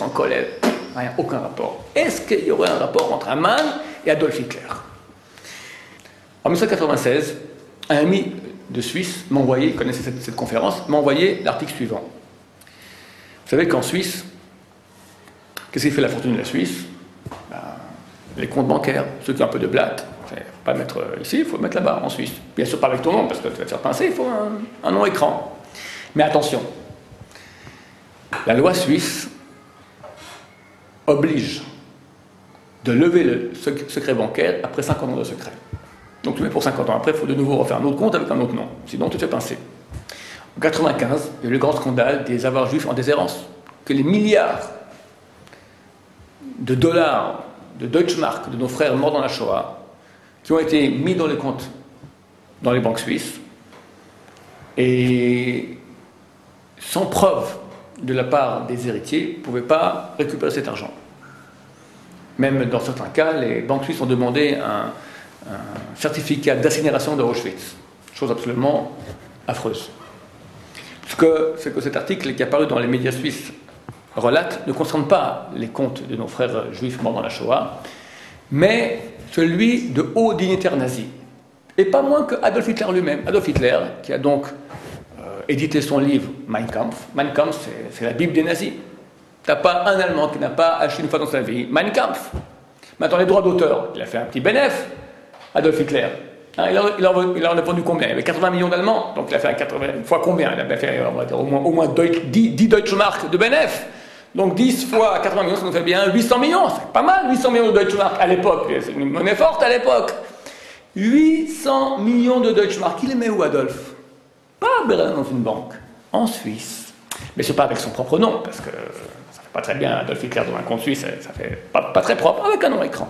en colère. Rien, aucun rapport. Est-ce qu'il y aurait un rapport entre Haman et Adolf Hitler? En 1996, un ami de Suisse m'a envoyé, il connaissait cette conférence, m'a envoyé l'article suivant. Vous savez qu'en Suisse, qu'est-ce qui fait la fortune de la Suisse? Les comptes bancaires, ceux qui ont un peu de blatte. Il ne faut pas le mettre ici, il faut le mettre là-bas, en Suisse. Bien sûr, pas avec ton nom, parce que tu vas te faire pincer, il faut un nom écran. Mais attention, la loi suisse oblige de lever le secret bancaire après 50 ans de secret. Donc tu mets pour 50 ans. Après, il faut de nouveau refaire un autre compte avec un autre nom. Sinon, tu te fais pincer. En 1995, il y a eu le grand scandale des avoirs juifs en déshérence. Que les milliards de dollars de Deutschmark de nos frères morts dans la Shoah, qui ont été mis dans les comptes dans les banques suisses, et sans preuve de la part des héritiers, ne pouvaient pas récupérer cet argent. Même dans certains cas, les banques suisses ont demandé un certificat d'incinération de Auschwitz. Chose absolument affreuse. Ce que cet article qui est apparu dans les médias suisses relate ne concerne pas les comptes de nos frères juifs morts dans la Shoah, mais celui de hauts dignitaires nazis. Et pas moins que Adolf Hitler lui-même. Adolf Hitler, qui a donc édité son livre Mein Kampf. Mein Kampf, c'est la Bible des nazis. T'as pas un Allemand qui n'a pas acheté une fois dans sa vie Mein Kampf. Maintenant, les droits d'auteur, il a fait un petit bénéfice, Adolf Hitler. Hein, il en a vendu combien? Il y avait 80 millions d'Allemands, donc il a fait 80 fois combien? Il a fait, on va dire, au moins 10 Deutsche Mark de bénéfice. Donc 10 fois 80 millions, ça nous fait bien 800 millions. C'est pas mal, 800 millions de Deutsche Mark à l'époque. C'est une monnaie forte à l'époque. 800 millions de Deutsche Mark. Il les met où, Adolf? Pas dans une banque, en Suisse. Mais c'est pas avec son propre nom, parce que ça fait pas très bien Adolf Hitler dans un compte suisse, ça fait pas très propre, avec un nom écran.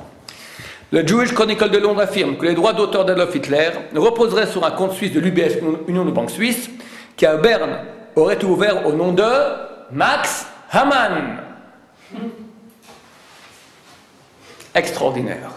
Le Jewish Chronicle de Londres affirme que les droits d'auteur d'Adolf Hitler reposeraient sur un compte suisse de l'UBS, Union de banques suisses, qui à Berne aurait été ouvert au nom de Max Haman. Extraordinaire.